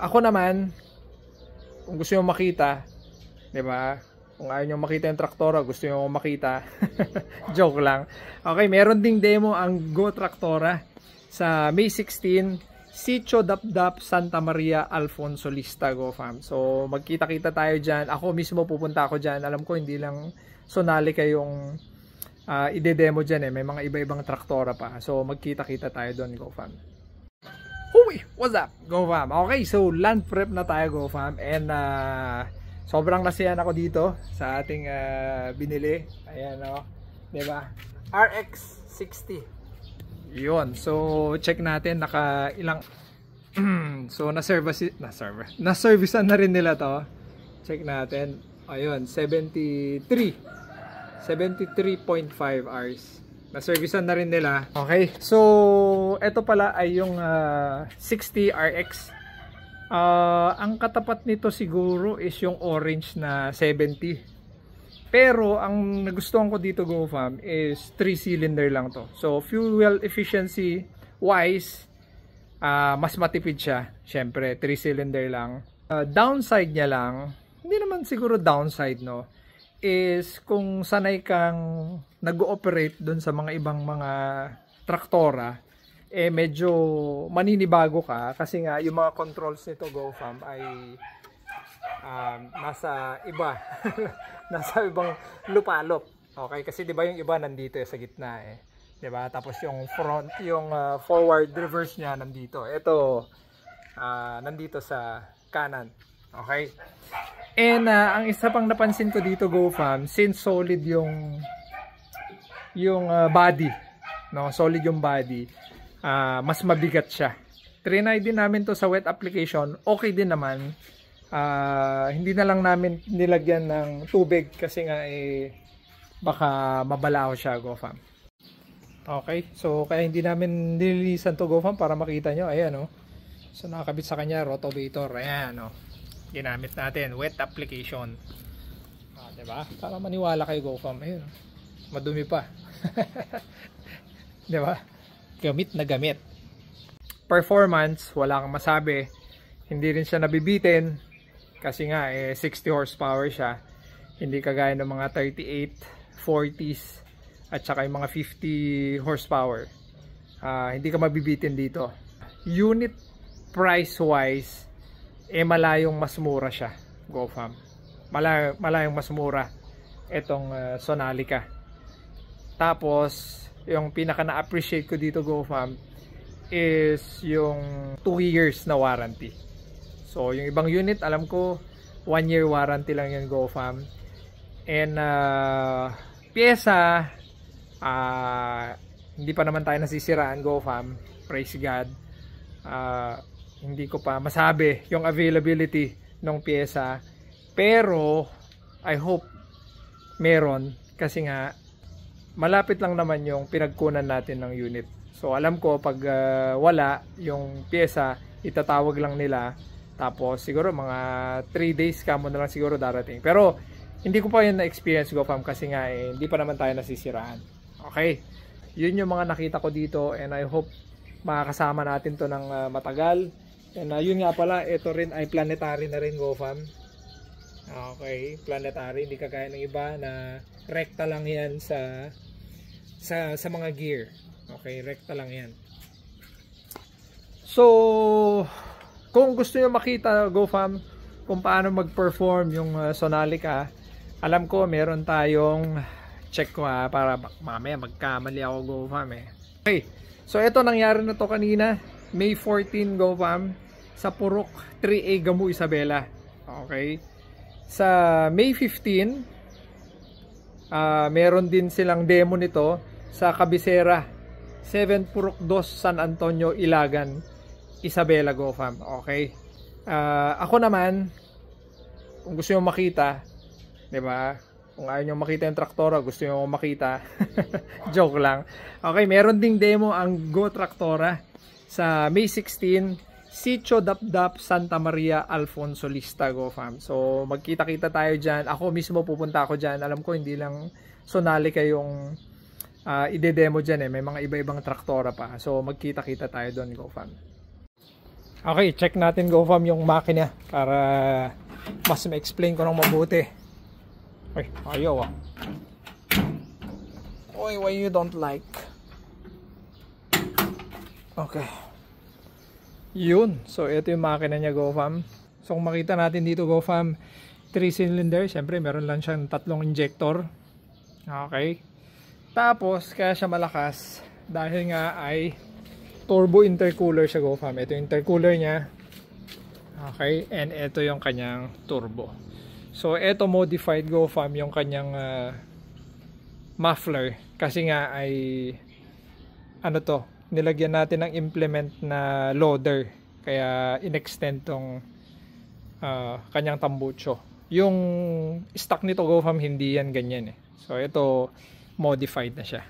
Ako naman, kung gusto nyo makita, di ba? Kung ayaw nyo makita yung traktora, gusto nyo makita. Joke lang. Okay, meron ding demo ang Go Traktora sa May 16, Sitio Dapdap, Santa Maria, Alfonso Lista, Go Fam. So, magkita-kita tayo dyan. Ako mismo pupunta ako dyan. Alam ko, hindi lang Sonali kayong ide-demo dyan eh. May mga iba-ibang traktora pa. So, magkita-kita tayo doon, Go Fam. Uy, what's up, Go Fam? Okay, so land prep na tayo, Go Fam. And sobrang nasiyahan ako dito sa ating binili. Ayan, o. Diba? RX 60. Yun. So, check natin. Naka ilang... so, na-servicean na rin nila to. Check natin. Ayun, 73.5 hours. Na-servicean na rin nila. Okay. So, ito pala ay yung 60 RX. Ang katapat nito siguro is yung orange na 70. Pero, ang nagustuhan ko dito, Go Fam, is 3-cylinder lang to. So, fuel efficiency wise, mas matipid siya. Syempre, 3-cylinder lang. Downside niya lang, hindi naman siguro downside, no? Is kung sanay kang nag-ooperate dun sa mga ibang mga traktora, eh medyo maninibago ka kasi nga yung mga controls nito, Go Fam, ay nasa iba. Nasa ibang lupalop. Okay, kasi 'di ba yung iba nandito sa gitna eh. 'Di ba? Tapos yung front, yung forward reverse niya nandito. Ito nandito sa kanan. Okay? And ang isa pang napansin ko dito, Go Fam, since solid yung body, no, solid yung body, mas mabigat siya. Trinay din namin to sa wet application, okay din naman. Hindi na lang namin nilagyan ng tubig kasi nga baka mabalaw siya, Go Fam. Okay, so kaya hindi namin nililisan to, Go Fam, para makita nyo. Ayan, oh. So nakakabit sa kanya rotovator. Ayan, oh. Ginamit natin wet application, diba? Para maniwala kay Go Fam. Ayun, madumi pa. Diba? Gamit na gamit. Performance, wala kang masabi. Hindi rin siya nabibitin kasi nga 60 horsepower siya. Hindi kagaya ng mga 38, 40s at saka yung mga 50 horsepower. Hindi ka mabibitin dito. Unit price wise, malayong mas mura siya, Go Fam. Malayong mas mura itong Sonalica. Tapos yung pinaka na-appreciate ko dito, Go Fam, is yung 2 years na warranty. So yung ibang unit, alam ko 1 year warranty lang yun, Go Fam. And pyesa, hindi pa naman tayo nasisiraan, Go Fam. Praise God. Hindi ko pa masabi yung availability ng pyesa, pero I hope meron kasi nga malapit lang naman yung pinagkunan natin ng unit. So alam ko pag wala yung pyesa, itatawag lang nila, tapos siguro mga 3 days kamo na lang siguro darating. Pero hindi ko pa yun na-experience, Go Fam, kasi nga hindi pa naman tayo nasisiraan. Okay, yun yung mga nakita ko dito, and I hope makakasama natin to ng matagal. And yun nga pala, ito rin ay planetary na rin, Go Fam. Okay, planetary, hindi kagaya ng iba na rekta lang yan sa mga gear. Okay, rekta lang yan. So, kung gusto nyo makita, Go Fam, kung paano mag-perform yung Sonalica, alam ko meron tayong check ko para mamaya magkamali ako, Go Fam eh. Okay, so ito nangyari na to kanina, May 14, Go Fam, sa Purok 3A Gamu, Isabela. Okay, sa May 15, meron din silang demo nito sa Cabecera 7 Purok 2, San Antonio, Ilagan, Isabela, Go Fam. Okay, ako naman, kung gusto nyo makita, diba, kung ayaw nyo makita yung traktora, gusto nyo makita. Joke lang. Okay, meron ding demo ang Go Traktora sa May 16, Sitio Dapdap, Santa Maria, Alfonso Lista, Go Fam. So magkita-kita tayo dyan. Ako mismo pupunta ako dyan. Alam ko hindi lang Sonali kayong ide-demo dyan eh. May mga iba-ibang traktora pa. So magkita-kita tayo doon, Go Fam. Okay, check natin GoFam yung makina para mas ma-explain ko ng mabuti. Ay, ayaw ah. Oy, why you don't like? Okay. Yun. So, ito yung makina niya, GoFam. So, kung makita natin dito, GoFam, 3-cylinder. Siyempre, meron lang siyang 3 injector. Okay. Tapos, kaya siya malakas dahil nga ay turbo intercooler siya, GoFam. Ito yung intercooler niya. Okay. And ito yung kanyang turbo. So, ito modified, GoFam, yung kanyang muffler. Kasi nga ay ano to, nilagyan natin ng implement na loader. Kaya in-extend tong kanyang tambucho. Yung stock nito, GoFam, hindi yan ganyan eh. So, ito modified na siya.